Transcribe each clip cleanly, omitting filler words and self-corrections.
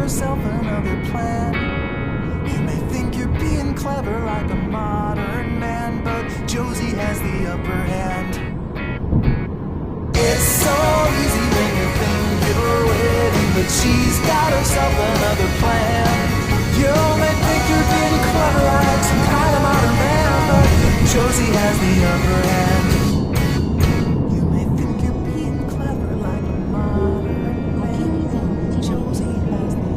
herself another plan. You may think you're being clever like a modern man, but Josie has the upper hand. It's so easy when you think you're winning, but she's got herself another plan. You may think you're being clever like some kind of modern man, but Josie has the upper hand. You may think you're being clever like a modern man, but Josie has the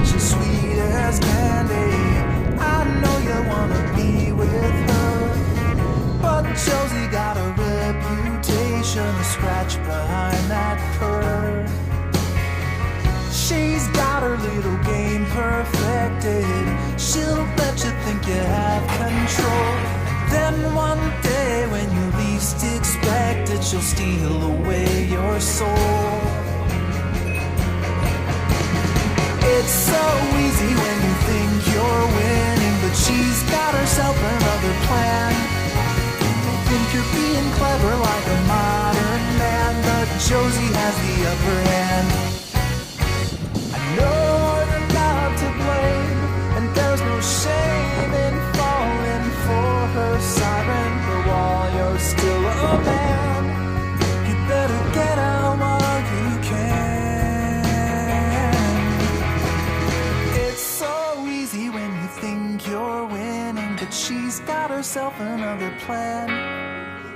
she's sweet as candy. I know you wanna be with her, but Josie got a reputation to scratch behind that purr. She's got her little game perfected. She'll let you think you have control. Then one day when you least expect it, she'll steal away your soul. It's so easy when you think you're winning, but she's got herself another plan. You think you're being clever like a modern man, but Josie has the upper hand. I know you're not to blame, and there's no shame in falling for her siren, but while you're still a man, you better get out while you can. You're winning, but she's got herself another plan.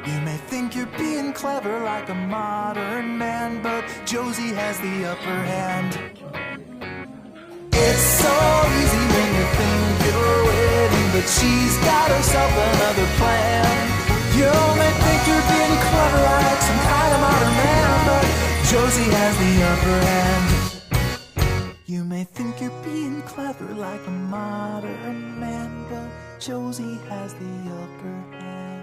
You may think you're being clever like a modern man, but Josie has the upper hand. It's so easy when you think you're winning, but she's got herself another plan. You may think you're being clever like some kind of modern man, but Josie has the upper hand. You may think you're being clever like a modern man, but Josie has the upper hand.